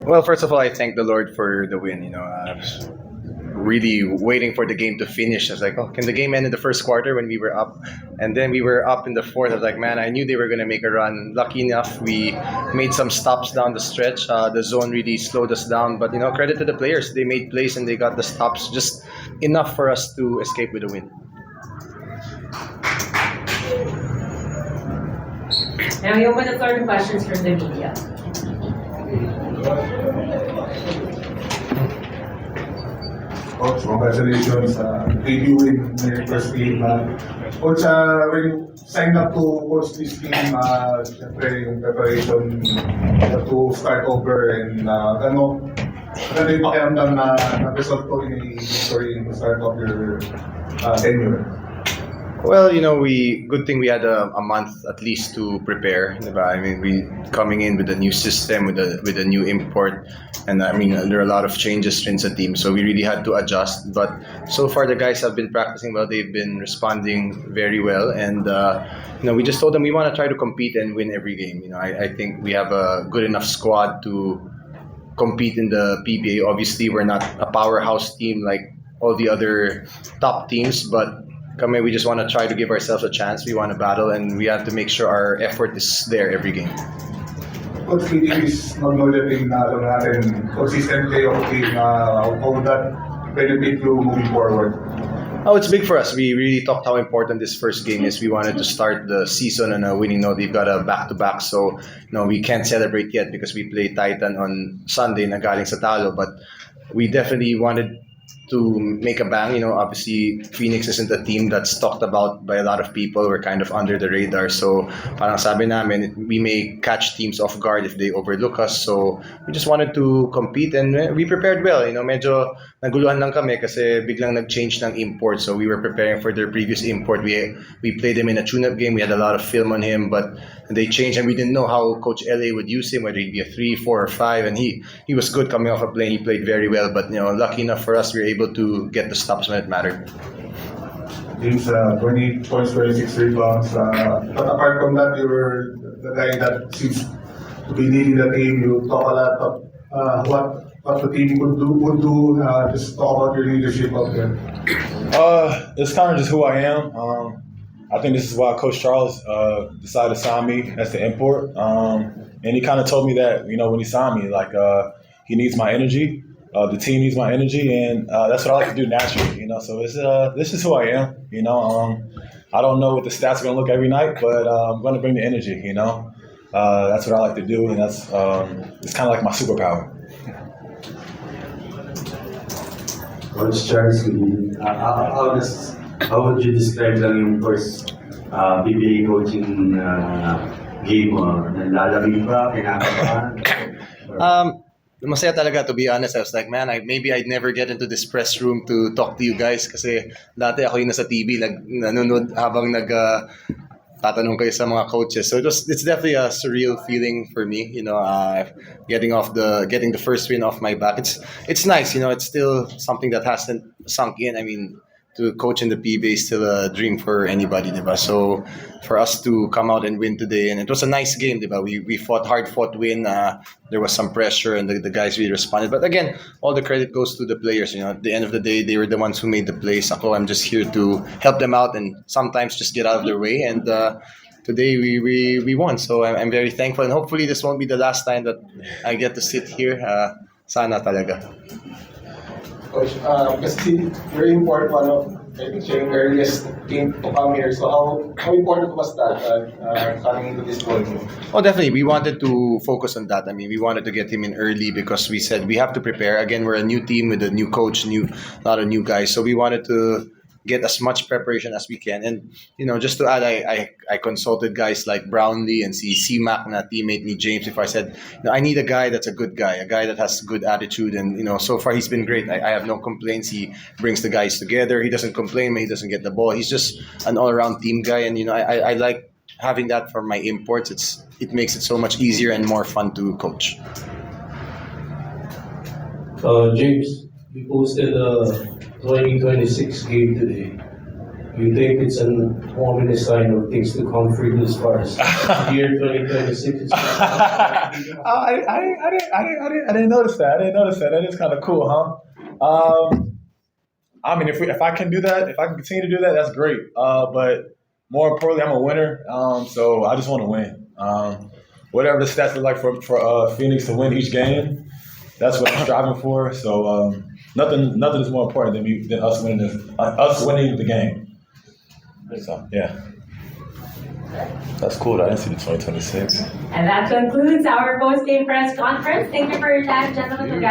Well, first of all, I thank the Lord for the win. I was really waiting for the game to finish. I was like, oh, can the game end in the first quarter when we were up? And then we were up in the fourth. I was like, man, I knew they were going to make a run. Lucky enough, we made some stops down the stretch. The zone really slowed us down. But, credit to the players. They made plays and they got the stops just enough for us to escape with a win. Now we open the floor to questions from the media. Coach, congratulations sa debuting in your first game. Coach, when you signed up to coach this team, syempre yung preparation to start over and ano yung pakiramdam na result ko in a victory to start off your tenure? Well, good thing we had a month at least to prepare. Diba? I mean, we coming in with a new system, with a new import, and I mean, there are a lot of changes in the team, so we really had to adjust. But so far, the guys have been practicing well. They've been responding very well, and we just told them we want to try to compete and win every game. I think we have a good enough squad to compete in the PBA. Obviously, we're not a powerhouse team like all the other top teams, but we just want to try to give ourselves a chance. We want to battle, and we have to make sure our effort is there every game. Coach, is mag-noodling na alam natin consistent play of team, how that benefit you moving forward? Oh, it's big for us. We really talked how important this first game is. We wanted to start the season on a winning note. We've got a back-to-back, so we can't celebrate yet because we play Titan on Sunday na galing sa talo. But we definitely wanted to make a bang. Obviously Phoenix isn't a team that's talked about by a lot of people. We're kind of under the radar. So parang sabi namin, we may catch teams off guard if they overlook us. So we just wanted to compete and we prepared well. Medyo naguluhan lang kami kasi biglang nag-change ng import. So we were preparing for their previous import. We played him in a tune-up game. We had a lot of film on him, but they changed and we didn't know how Coach LA would use him, whether he'd be a 3, 4, or 5. And he was good coming off a plane. He played very well. But lucky enough for us, we were able to get the stops when it mattered. James, 20 points, 26 rebounds. But apart from that, you were the guy that seems to be leading the team. You talk a lot of what the team would do. Just talk about your leadership out there. It's kind of just who I am. I think this is why Coach Charles decided to sign me as the import. And he kind of told me that, when he signed me, like he needs my energy. The team needs my energy, and that's what I like to do naturally. So this is who I am. I don't know what the stats are going to look every night, but I'm going to bring the energy. That's what I like to do, and that's it's kind of like my superpower. Coach Charles, how would you describe lang yung first PBA coaching game mo? Nalalamig ba? Kinakabahan? Masaya talaga, to be honest. I was like, man, maybe I'd never get into this press room to talk to you guys kasi dati ako yung nasa TV nanonood habang tatanong kayo sa mga coaches. So it's definitely a surreal feeling for me, getting the first win off my back. It's nice, it's still something that hasn't sunk in. I mean, to coach in the PBA is still a dream for anybody, diba? So for us to come out and win today, and it was a nice game, diba? We fought win. There was some pressure, and the guys really responded. But again, all the credit goes to the players. At the end of the day, they were the ones who made the plays. I'm just here to help them out and sometimes just get out of their way. And today we won, so I'm very thankful. And hopefully this won't be the last time that I get to sit here. Sana talaga. Coach, kasi very important one of I think your earliest team to come here. So how important was that coming into this ball game? Oh, definitely. We wanted to focus on that. I mean, we wanted to get him in early because we said we have to prepare. Again, we're a new team with a new coach, a lot of new guys. So we wanted to get as much preparation as we can. And just to add, I consulted guys like Brownlee and C-Mac, na teammate ni James. If I said, I need a guy that's a good guy, a guy that has good attitude, and so far he's been great. I have no complaints. He brings the guys together. He doesn't complain when he doesn't get the ball. He's just an all-around team guy, and I like having that for my imports. It makes it so much easier and more fun to coach. James, you posted a 2026 game today. You think it's an ominous sign of things to come for you as far as year 2026? I didn't notice that. That is kind of cool, huh? I mean, if I can do that, if I can continue to do that, that's great. But more importantly, I'm a winner, so I just want to win. Whatever the stats look like for Phoenix to win each game, that's what I'm striving for. So nothing is more important than us winning the game. So yeah, that's cool. I didn't see the 2026. And that concludes our post-game press conference. Thank you for your time, gentlemen.